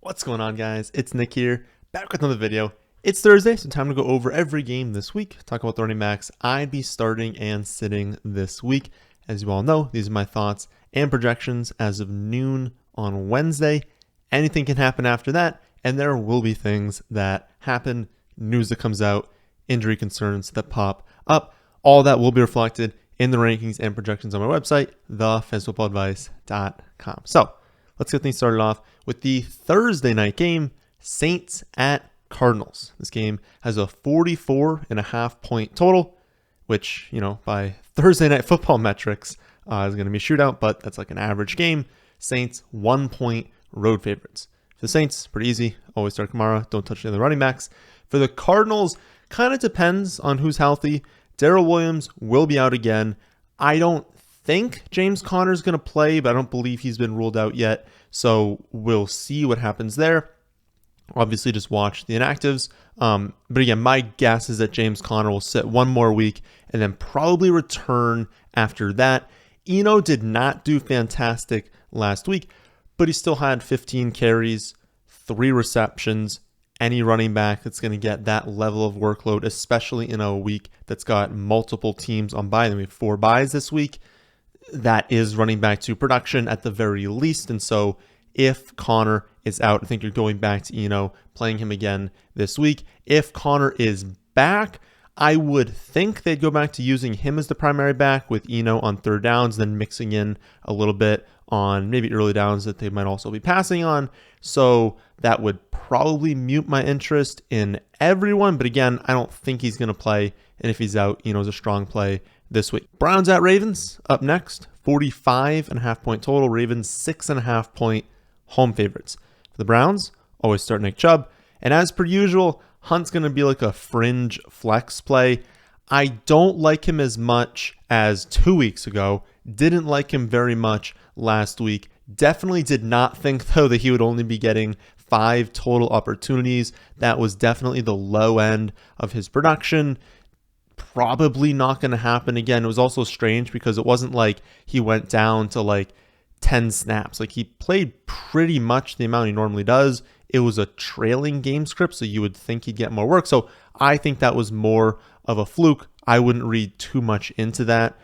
What's going on, guys? It's Nick here, back with another video. It's Thursday, so time to go over every game this week, talk about the running backs I'd be starting and sitting this week. As you all know, these are my thoughts and projections as of noon on Wednesday. Anything can happen after that, and there will be things that happen, news that comes out, injury concerns that pop up. All that will be reflected in the rankings and projections on my website, thefantasyfootballadvice.com. So let's get things started off with the Thursday night game, Saints at Cardinals. This game has a 44.5 point total, which, by Thursday night football metrics is going to be a shootout, but that's like an average game. Saints 1 point road favorites. For the Saints, pretty easy. Always start Kamara. Don't touch any of the running backs. For the Cardinals, kind of depends on who's healthy. Darrell Williams will be out again. I don't think James Conner's going to play, but I don't believe he's been ruled out yet. So we'll see what happens there. Obviously, just watch the inactives. But again, my guess is that James Conner will sit one more week and then probably return after that. Eno did not do fantastic last week, but he still had 15 carries, 3 receptions. Any running back that's going to get that level of workload, especially in a week that's got multiple teams on bye. We have 4 byes this week. That is running back to production at the very least. And so if Conner is out, I think you're going back to Eno, playing him again this week. If Conner is back, I would think they'd go back to using him as the primary back with Eno on third downs, then mixing in a little bit on maybe early downs that they might also be passing on. So that would probably mute my interest in everyone. But again, I don't think he's going to play. And if he's out, Eno's a strong play this week. Browns at Ravens up next, 45.5 point total. Ravens 6.5 point home favorites. For the Browns, always start Nick Chubb. And as per usual, Hunt's going to be like a fringe flex play. I don't like him as much as 2 weeks ago. Didn't like him very much last week. Definitely did not think, though, that he would only be getting 5 total opportunities. That was definitely the low end of his production. Probably not going to happen again. It was also strange because it wasn't like he went down to like 10 snaps. Like he played pretty much the amount he normally does. It was a trailing game script, so you would think he'd get more work. So I think that was more of a fluke. I wouldn't read too much into that.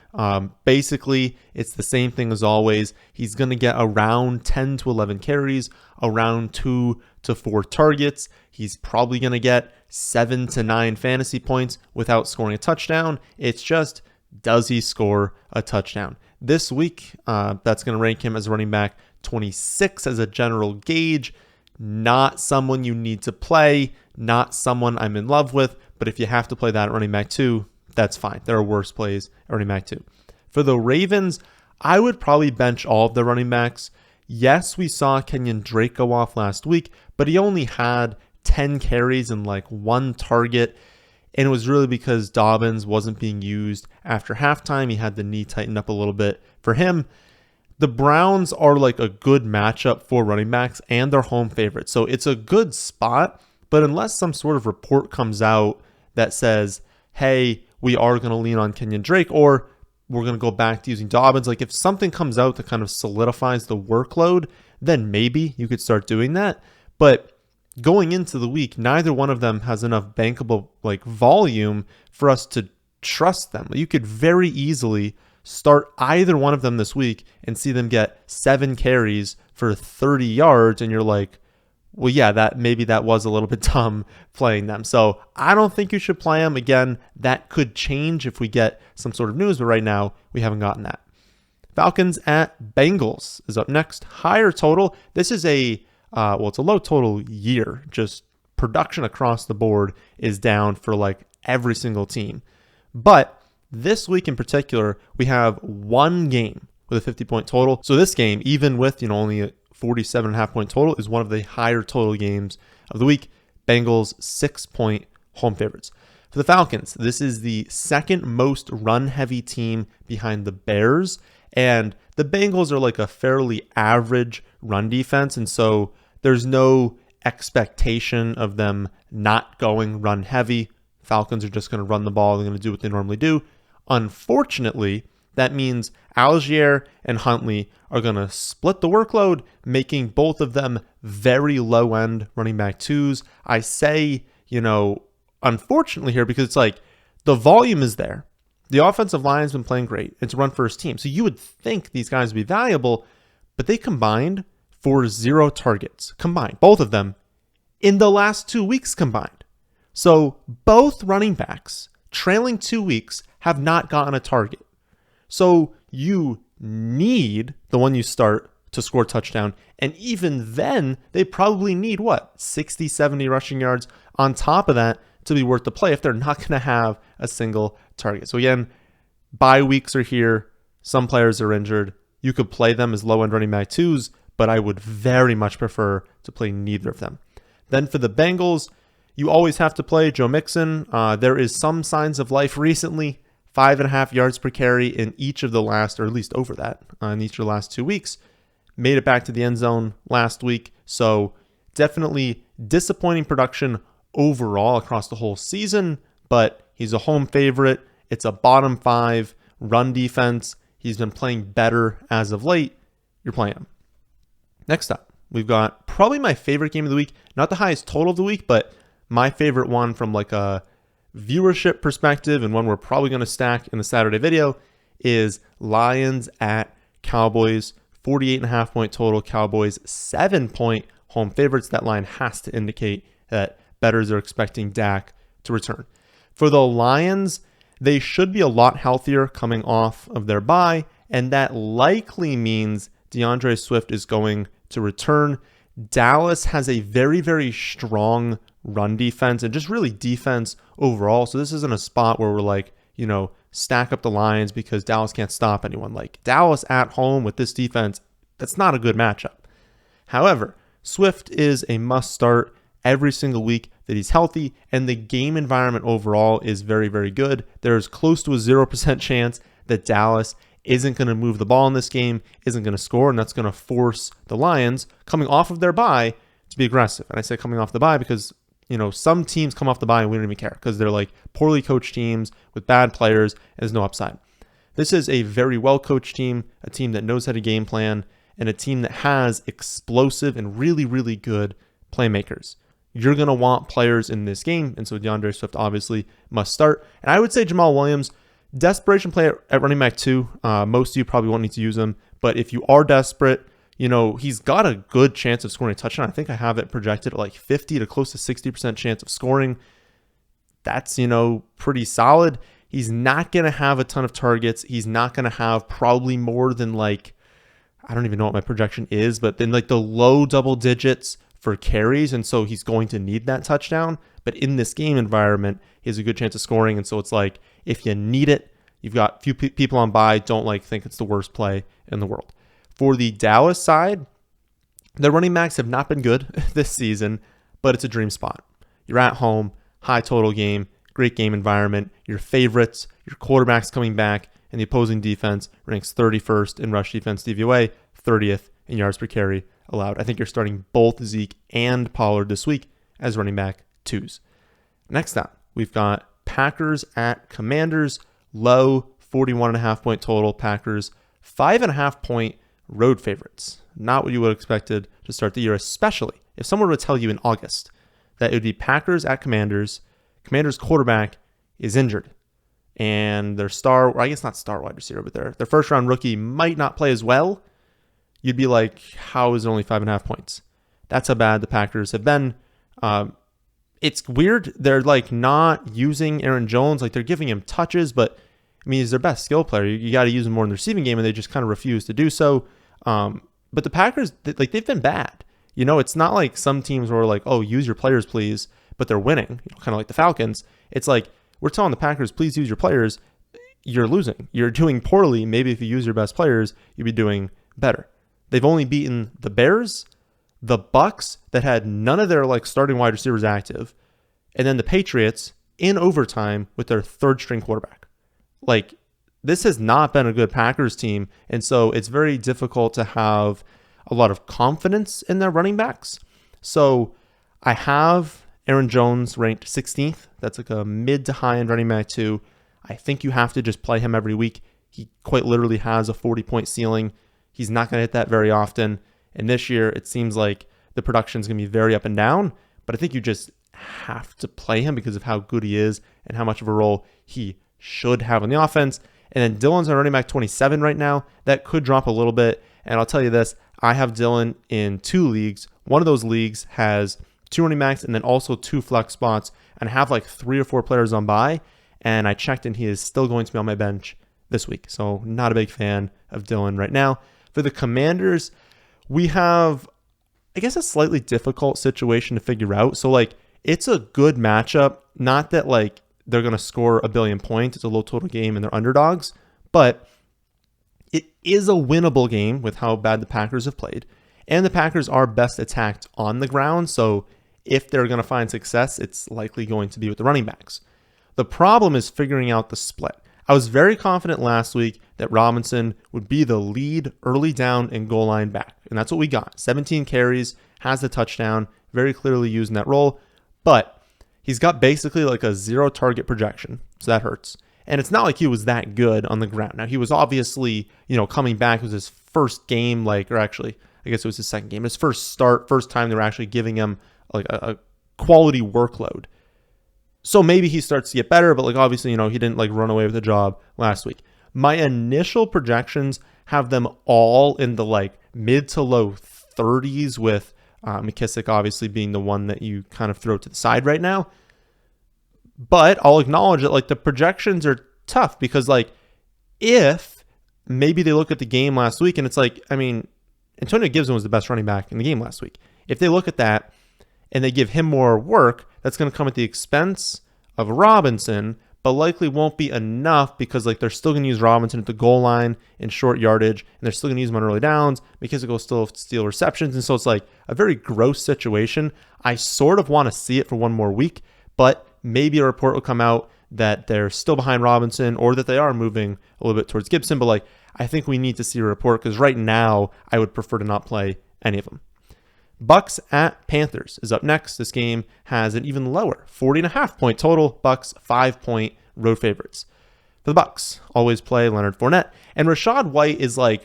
Basically, it's the same thing as always. He's going to get around 10 to 11 carries, around 2 to 4 targets. He's probably going to get 7 to 9 fantasy points without scoring a touchdown. It's just, does he score a touchdown? This week, that's going to rank him as running back 26 as a general gauge. Not someone you need to play, not someone I'm in love with, but if you have to play that at running back 2, that's fine. There are worse plays at running back 2. For the Ravens, I would probably bench all of the running backs. Yes, we saw Kenyon Drake go off last week, but he only had 10 carries and like 1 target. And it was really because Dobbins wasn't being used after halftime. He had the knee tightened up a little bit for him. The Browns are like a good matchup for running backs and they're home favorites. So it's a good spot, but unless some sort of report comes out that says, hey, we are going to lean on Kenyon Drake or we're going to go back to using Dobbins. Like if something comes out that kind of solidifies the workload, then maybe you could start doing that. But going into the week, neither one of them has enough bankable like volume for us to trust them. You could very easily start either one of them this week and see them get 7 carries for 30 yards. And you're like, well, yeah, that was a little bit dumb playing them. So I don't think you should play them. Again, that could change if we get some sort of news, but right now we haven't gotten that. Falcons at Bengals is up next. Higher total. This is it's a low total year. Just production across the board is down for like every single team. But this week in particular, we have one game with a 50 point total. So this game, even with only a 47.5 point total, is one of the higher total games of the week. Bengals 6 point home favorites. For the Falcons, this is the second most run heavy team behind the Bears. And the Bengals are like a fairly average run defense. And so there's no expectation of them not going run heavy. Falcons are just going to run the ball. They're going to do what they normally do. Unfortunately, That means Algier and Huntley are going to split the workload, making both of them very low-end running back twos. I say, unfortunately here, because it's like the volume is there. The offensive line has been playing great. It's a run-first team. So you would think these guys would be valuable, but they combined for 0 targets. Combined, both of them, in the last 2 weeks combined. So both running backs, trailing 2 weeks, have not gotten a target. So you need the one you start to score a touchdown. And even then, they probably need 60, 70 rushing yards on top of that to be worth the play if they're not going to have a single target. So again, bye weeks are here. Some players are injured. You could play them as low-end running back twos, but I would very much prefer to play neither of them. Then for the Bengals, you always have to play Joe Mixon. There is some signs of life recently. 5.5 yards per carry in each of the last, or at least over that, in each of the last 2 weeks. Made it back to the end zone last week. So definitely disappointing production overall across the whole season, but he's a home favorite. It's a bottom 5 run defense. He's been playing better as of late. You're playing him. Next up, we've got probably my favorite game of the week. Not the highest total of the week, but my favorite one from like a viewership perspective, and one we're probably going to stack in the Saturday video, is Lions at Cowboys. 48.5 point total. Cowboys 7-point home favorites. That line has to indicate that bettors are expecting Dak to return. For the Lions, they should be a lot healthier coming off of their bye, and that likely means DeAndre Swift is going to return. Dallas has a very, very strong run defense and just really defense overall. So this isn't a spot where we're like, stack up the Lions because Dallas can't stop anyone. Like Dallas at home with this defense, that's not a good matchup. However, Swift is a must start every single week that he's healthy, and the game environment overall is very, very good. There's close to a 0% chance that Dallas isn't going to move the ball in this game, isn't going to score, and that's going to force the Lions coming off of their bye to be aggressive. And I say coming off the bye because, some teams come off the bye and we don't even care because they're like poorly coached teams with bad players and there's no upside. This is a very well-coached team, a team that knows how to game plan, and a team that has explosive and really, really good playmakers. You're going to want players in this game, and so DeAndre Swift obviously must start. And I would say Jamal Williams, desperation play at running back 2. Most of you probably won't need to use him, but if you are desperate, he's got a good chance of scoring a touchdown. I think I have it projected at like 50 to close to 60% chance of scoring. That's, pretty solid. He's not going to have a ton of targets. He's not going to have probably more than I don't even know what my projection is, but then the low double digits for carries. And so he's going to need that touchdown. But in this game environment, he has a good chance of scoring. And so it's like, if you need it, you've got a few people on bye. Don't think it's the worst play in the world. For the Dallas side, their running backs have not been good this season, but it's a dream spot. You're at home, high total game, great game environment, your favorites, your quarterback's coming back, and the opposing defense ranks 31st in rush defense DVOA, 30th in yards per carry allowed. I think you're starting both Zeke and Pollard this week as running back 2s. Next up, we've got Packers at Commanders, low 41.5 point total. Packers 5.5 point road favorites. Not what you would have expected to start the year, especially if someone were to tell you in August that it would be Packers at Commanders. Commanders quarterback is injured, and their star, or I guess not star wide receiver, but their first round rookie might not play as well. You'd be like, how is it only 5.5 points? That's how bad the Packers have been. It's weird. They're not using Aaron Jones. They're giving him touches, but he's their best skill player. You got to use him more in the receiving game, and they just kind of refuse to do so. But the Packers, they've been bad. It's not like some teams where oh, use your players, please, but they're winning, kind of like the Falcons. It's like, we're telling the Packers, please use your players. You're losing. You're doing poorly. Maybe if you use your best players, you'd be doing better. They've only beaten the Bears, the Bucks that had none of their starting wide receivers active, and then the Patriots in overtime with their third string quarterback. This has not been a good Packers team, and so it's very difficult to have a lot of confidence in their running backs. So I have Aaron Jones ranked 16th. That's a mid to high end running back 2. I think you have to just play him every week. he quite literally has a 40-point ceiling. He's not going to hit that very often. And this year, it seems like the production is going to be very up and down. But I think you just have to play him because of how good he is and how much of a role he should have on the offense. And then Dylan's on running back 27 right now. That could drop a little bit. And I'll tell you this, I have Dylan in 2 leagues. One of those leagues has 2 running backs and then also 2 flex spots, and I have like 3 or 4 players on bye. And I checked and he is still going to be on my bench this week. So not a big fan of Dylan right now. For the Commanders, we have, I guess, a slightly difficult situation to figure out. So like, it's a good matchup. Not that like they're going to score a billion points. It's a low total game and they're underdogs, but it is a winnable game with how bad the Packers have played. And the Packers are best attacked on the ground. So if they're going to find success, it's likely going to be with the running backs. The problem is figuring out the split. I was very confident last week that Robinson would be the lead early down and goal line back. And that's what we got. 17 carries, has the touchdown, very clearly used in that role. But he's got basically like a 0 target projection. So that hurts. And it's not like he was that good on the ground. Now, he was obviously, coming back. It was his first game, or actually, I guess it was his second game. His first time they were actually giving him like a quality workload. So maybe he starts to get better, but obviously, he didn't run away with the job last week. My initial projections have them all in the mid to low 30s with McKissick obviously being the one that you kind of throw to the side right now. But I'll acknowledge that the projections are tough because if maybe they look at the game last week and it's Antonio Gibson was the best running back in the game last week. If they look at that and they give him more work, that's going to come at the expense of Robinson, but likely won't be enough because they're still going to use Robinson at the goal line in short yardage, and they're still going to use him on early downs because it will still steal receptions. And so it's a very gross situation. I sort of want to see it for one more week, but maybe a report will come out that they're still behind Robinson or that they are moving a little bit towards Gibson. But I think we need to see a report because right now I would prefer to not play any of them. Bucks at Panthers is up next. This game has an even lower 40.5 point total. Bucks 5-point road favorites. For the Bucks, always play Leonard Fournette. And Rachaad White is I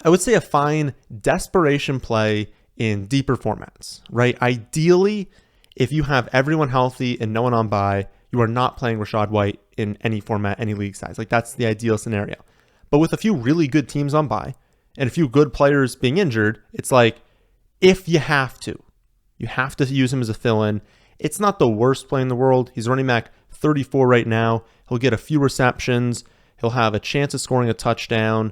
would say a fine desperation play in deeper formats, right? Ideally, if you have everyone healthy and no one on bye, you are not playing Rachaad White in any format, any league size. That's the ideal scenario. But with a few really good teams on bye and a few good players being injured, it's if you have to use him as a fill-in. It's not the worst play in the world. He's running back 34 right now. He'll get a few receptions. He'll have a chance of scoring a touchdown.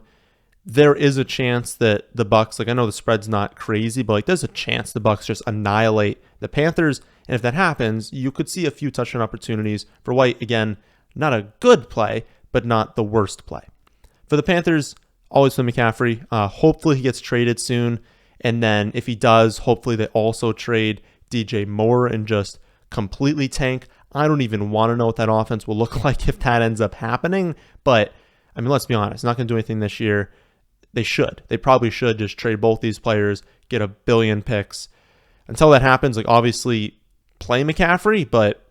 There is a chance that the Bucks, I know the spread's not crazy, but there's a chance the Bucks just annihilate the Panthers. And if that happens, you could see a few touchdown opportunities for White. Again, not a good play, but not the worst play. For the Panthers, always play McCaffrey. Hopefully he gets traded soon. And then if he does, hopefully they also trade DJ Moore and just completely tank. I don't even want to know what that offense will look like if that ends up happening. But, let's be honest. Not going to do anything this year. They should. They probably should just trade both these players, get a billion picks. Until that happens, obviously play McCaffrey, but,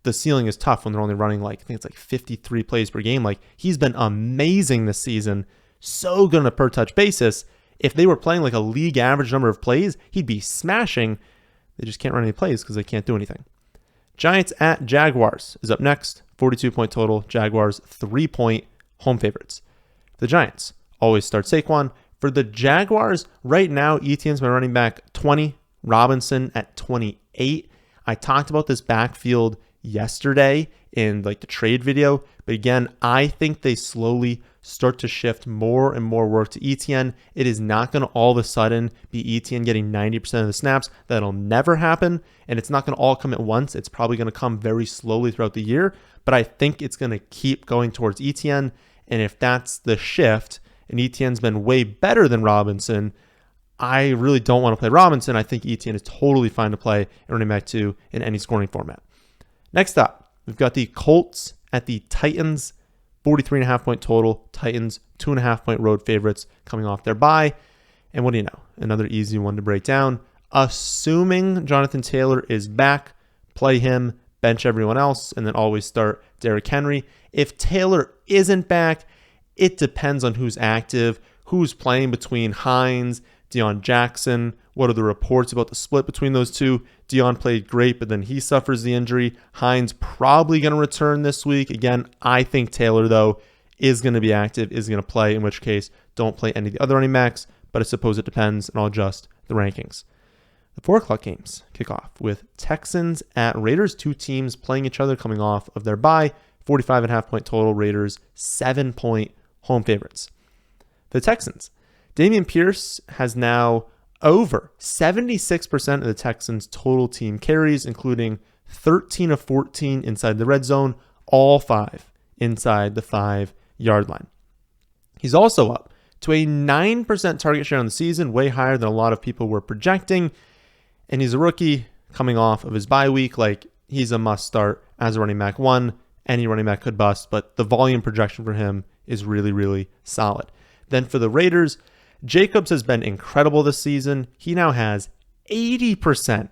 the ceiling is tough when they're only running I think it's 53 plays per game. He's been amazing this season. So good on a per touch basis. If they were playing a league average number of plays, he'd be smashing. They just can't run any plays because they can't do anything. Giants at Jaguars is up next. 42-point total. Jaguars 3-point home favorites. The Giants always start Saquon. For the Jaguars, right now, Etienne's my running back 20. Robinson at 28. I talked about this backfield yesterday in the trade video. But again, I think they slowly start to shift more and more work to Etienne. It is not going to all of a sudden be Etienne getting 90% of the snaps. That'll never happen. And it's not going to all come at once. It's probably going to come very slowly throughout the year. But I think it's going to keep going towards Etienne. And if that's the shift, and Etienne's been way better than Robinson, I really don't want to play Robinson. I think Etienne is totally fine to play in running back 2 in any scoring format. Next up, we've got the Colts at the Titans. 43.5 point total. Titans 2.5 point road favorites coming off their bye. And what do you know? Another easy one to break down. Assuming Jonathan Taylor is back, play him. bench everyone else and then always start Derrick Henry. If Taylor isn't back, it depends on who's active, who's playing between Hines, Deion Jackson. What are the reports about the split between those two? Deion played great, but then he suffers the injury. Hines probably going to return this week. Again, I think Taylor, though, is going to be active, is going to play, in which case don't play any of the other running backs, but I suppose it depends, and I'll adjust the rankings. The 4 o'clock games kick off with Texans at Raiders, 2 teams playing each other coming off of their bye. 45.5 point total, Raiders 7-point home favorites. The Texans, Dameon Pierce has now over 76% of the Texans' total team carries, including 13 of 14 inside the red zone, all 5 inside the 5-yard line. He's also up to a 9% target share on the season, way higher than a lot of people were projecting. And he's a rookie coming off of his bye week. Like, he's a must start as a running back 1. Any running back could bust, but the volume projection for him is really, really solid. Then for the Raiders, Jacobs has been incredible this season. He now has 80%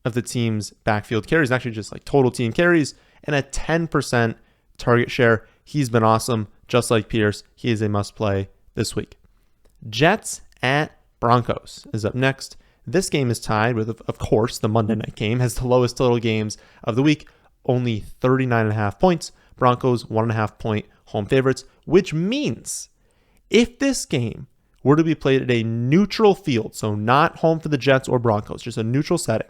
of the team's backfield carries, actually just like total team carries, and a 10% target share. He's been awesome. Just like Pierce, he is a must play this week. Jets at Broncos is up next. This game is tied with, of course, the Monday night game, has the lowest total games of the week, only 39.5 points. Broncos 1.5 point home favorites, which means if this game were to be played at a neutral field, so not home for the Jets or Broncos, just a neutral setting,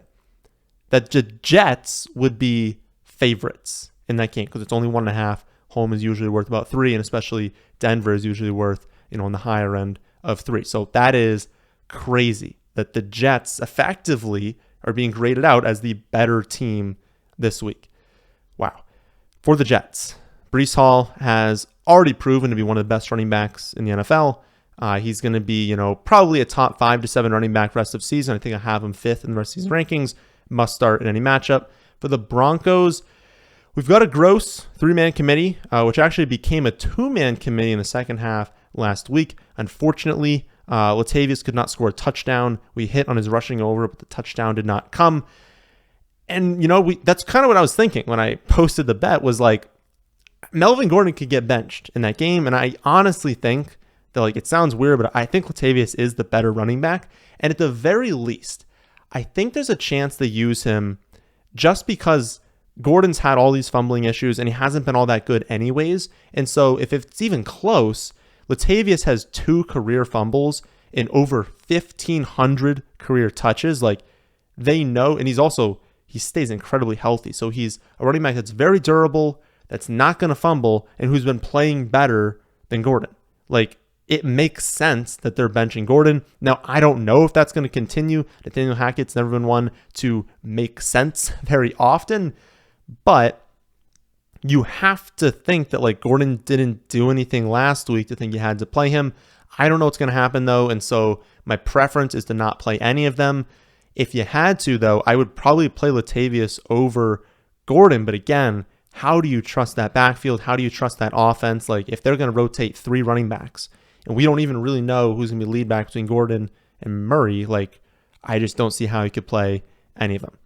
that the Jets would be favorites in that game because it's only 1.5. Home is usually worth about 3, and especially Denver is usually worth, on the higher end of 3. So that is crazy that the Jets effectively are being graded out as the better team this week. Wow. For the Jets, Breece Hall has already proven to be one of the best running backs in the NFL. He's going to be, probably a top 5 to 7 running back rest of season. I think I have him 5th in the rest of season rankings. Must start in any matchup. For the Broncos, we've got a gross 3-man committee, which actually became a 2-man committee in the second half last week. Unfortunately, Latavius could not score a touchdown. We hit on his rushing over, but the touchdown did not come. And, that's kind of what I was thinking when I posted the bet was like, Melvin Gordon could get benched in that game. And I honestly think that, it sounds weird, but I think Latavius is the better running back. And at the very least, I think there's a chance they use him just because Gordon's had all these fumbling issues and he hasn't been all that good anyways. And so if it's even close, Latavius has 2 career fumbles and over 1,500 career touches. They know, and he stays incredibly healthy. So he's a running back that's very durable, that's not going to fumble, and who's been playing better than Gordon. It makes sense that they're benching Gordon. Now, I don't know if that's going to continue. Nathaniel Hackett's never been one to make sense very often, but you have to think that Gordon didn't do anything last week to think you had to play him. I don't know what's going to happen though, and so my preference is to not play any of them. If you had to though, I would probably play Latavius over Gordon, but again, how do you trust that backfield? How do you trust that offense? If they're going to rotate 3 running backs, and we don't even really know who's going to be lead back between Gordon and Murray, I just don't see how he could play any of them.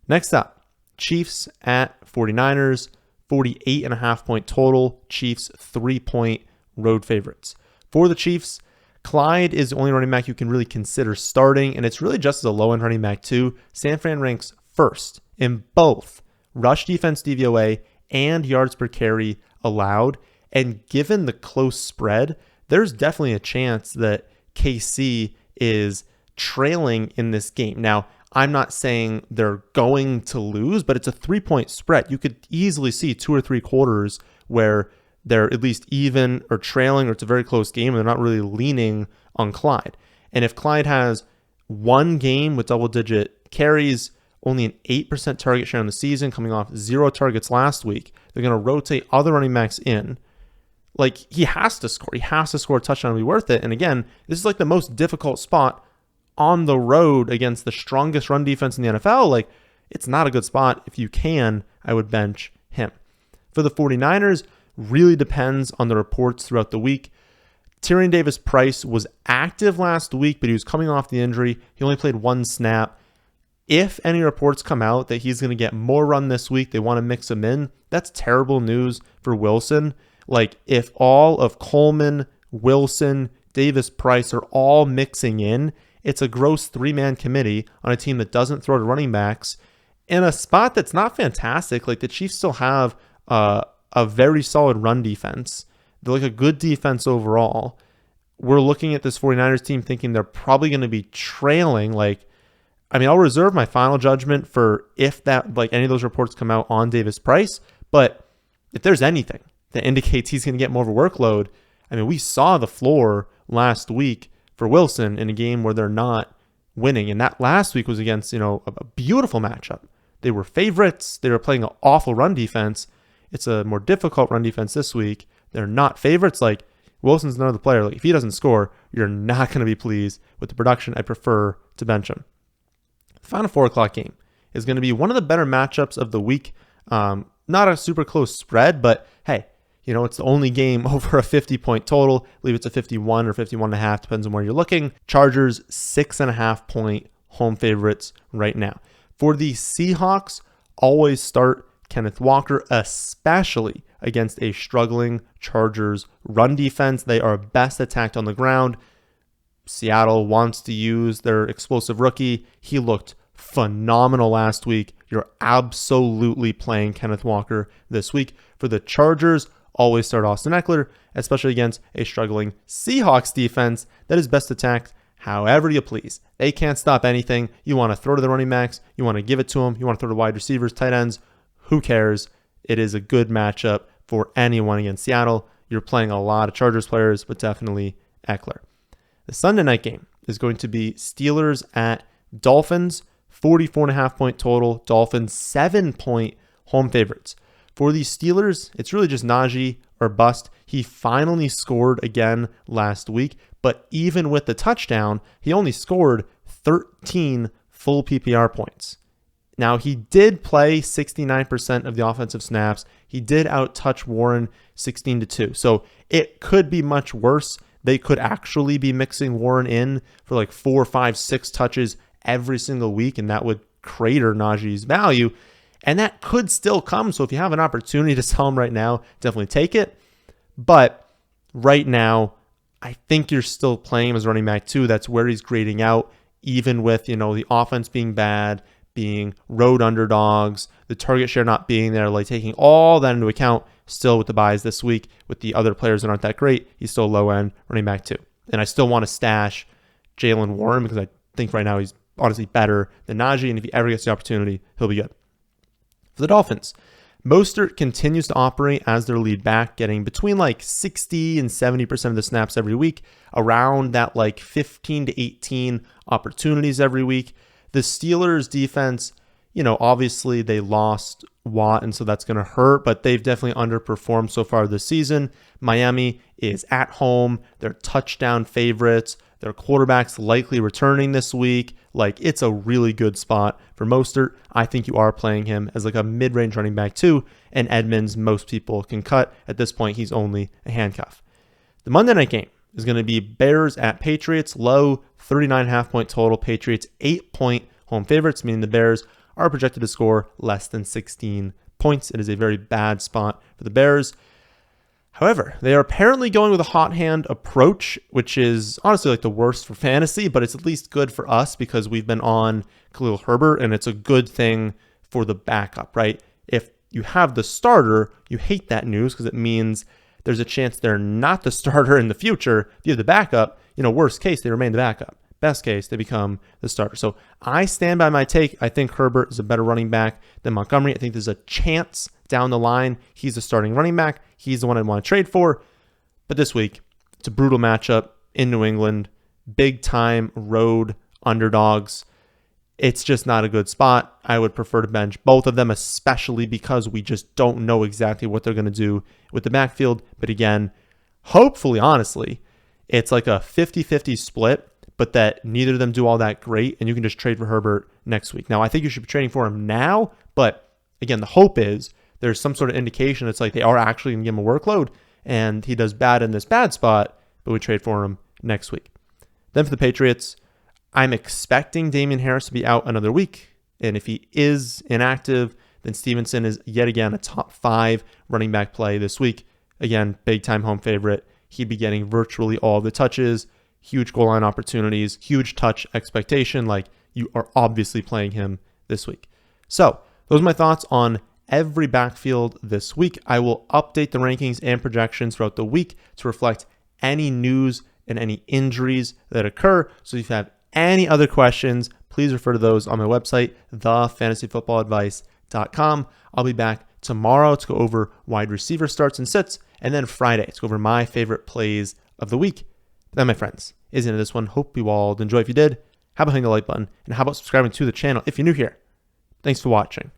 Next up, Chiefs at 49ers, 48.5 point total. Chiefs 3-point road favorites. For the Chiefs, Clyde is the only running back you can really consider starting, and it's really just as a low-end running back too. San Fran ranks first in both rush defense DVOA and yards per carry allowed, and given the close spread, there's definitely a chance that KC is trailing in this game. Now, I'm not saying they're going to lose, but it's a 3-point spread. You could easily see 2 or 3 quarters where they're at least even or trailing, or it's a very close game and they're not really leaning on Clyde. And if Clyde has one game with double-digit carries, only an 8% target share in the season, coming off 0 targets last week, they're going to rotate other running backs in. He has to score. He has to score a touchdown to be worth it. And again, this is the most difficult spot on the road against the strongest run defense in the NFL. It's not a good spot. If you can, I would bench him. For the 49ers, really depends on the reports throughout the week. Tyrion Davis-Price was active last week, but he was coming off the injury. He only played 1 snap. if any reports come out that he's going to get more run this week, they want to mix him in, that's terrible news for Wilson. Like, if all of Coleman, Wilson, Davis Price are all mixing in, it's a gross three-man committee on a team that doesn't throw to running backs in a spot that's not fantastic. Like, the Chiefs still have a very solid run defense. They're like a good defense overall. We're looking at this 49ers team thinking they're probably going to be trailing. I'll reserve my final judgment for if that, like, any of those reports come out on Davis Price. But if there's anything that indicates he's going to get more of a workload, we saw the floor last week for Wilson in a game where they're not winning. And that last week was against, a beautiful matchup. They were favorites. They were playing an awful run defense. It's a more difficult run defense this week. They're not favorites. Like, Wilson's another player. Like, if he doesn't score, you're not going to be pleased with the production. I prefer to bench him. The final 4 o'clock game is going to be one of the better matchups of the week. Not a super close spread, but hey, it's the only game over a 50-point total. I believe it's a 51 or 51.5, depends on where you're looking. Chargers 6.5-point home favorites right now. For the Seahawks, always start Kenneth Walker, especially against a struggling Chargers run defense. They are best attacked on the ground. Seattle wants to use their explosive rookie. He looked phenomenal last week. You're absolutely playing Kenneth Walker this week. For the Chargers, always start Austin Eckler, especially against a struggling Seahawks defense that is best attacked however you please. They can't stop anything. You want to throw to the running backs. You want to give it to them. You want to throw to wide receivers, tight ends. Who cares? It is a good matchup for anyone against Seattle. You're playing a lot of Chargers players, but definitely Eckler. The Sunday night game is going to be Steelers at Dolphins, 44.5-point total. Dolphins 7-point home favorites. For the Steelers, it's really just Najee or bust. He finally scored again last week, but even with the touchdown, he only scored 13 full PPR points. Now, he did play 69% of the offensive snaps. He did out-touch Warren 16-2. So it could be much worse. They could actually be mixing Warren in for like 4, 5, 6 touches every single week, and that would crater Najee's value. And that could still come. So if you have an opportunity to sell him right now, definitely take it. But right now, I think you're still playing him as running back 2. That's where he's grading out, even with, the offense being bad, being road underdogs, the target share not being there, like taking all that into account. Still with the buys this week, with the other players that aren't that great, he's still low end running back 2. And I still want to stash Jaylen Warren because I think right now he's honestly better than Najee. And if he ever gets the opportunity, he'll be good. For the Dolphins, Mostert continues to operate as their lead back, getting between like 60 and 70% of the snaps every week, around that like 15 to 18 opportunities every week. The Steelers defense, obviously they lost Watt, and so that's going to hurt, but they've definitely underperformed so far this season. Miami is at home. They're touchdown favorites. Their quarterback's likely returning this week. Like, it's a really good spot for Mostert. I think you are playing him as like a mid-range running back too, and Edmonds, most people can cut. At this point, he's only a handcuff. The Monday night game is going to be Bears at Patriots, low 39.5-point total. Patriots 8-point home favorites, meaning the Bears are projected to score less than 16 points. It is a very bad spot for the Bears. However, they are apparently going with a hot hand approach, which is honestly like the worst for fantasy, but it's at least good for us because we've been on Khalil Herbert, and it's a good thing for the backup, right? If you have the starter, you hate that news because it means there's a chance they're not the starter in the future. If you have the backup, worst case, they remain the backup. Best case, they become the starter. So I stand by my take. I think Herbert is a better running back than Montgomery. I think there's a chance down the line he's a starting running back. He's the one I want to trade for. But this week, it's a brutal matchup in New England. Big time road underdogs. It's just not a good spot. I would prefer to bench both of them, especially because we just don't know exactly what they're going to do with the backfield. But again, hopefully, honestly, it's like a 50-50 split, but that neither of them do all that great, and you can just trade for Herbert next week. Now, I think you should be trading for him now, but again, the hope is there's some sort of indication it's like they are actually going to give him a workload, and he does bad in this bad spot, but we trade for him next week. Then for the Patriots, I'm expecting Damian Harris to be out another week. And if he is inactive, then Stevenson is yet again a top 5 running back play this week. Again, big time home favorite. He'd be getting virtually all the touches, huge goal line opportunities, huge touch expectation. Like, you are obviously playing him this week. So those are my thoughts on every backfield this week. I will update the rankings and projections throughout the week to reflect any news and any injuries that occur. So if you have any other questions, please refer to those on my website, thefantasyfootballadvice.com. I'll be back tomorrow to go over wide receiver starts and sits, and then Friday to go over my favorite plays of the week. That, my friends, is the end of this one. Hope you all enjoy. If you did, how about hitting the like button, and how about subscribing to the channel if you're new here? Thanks for watching.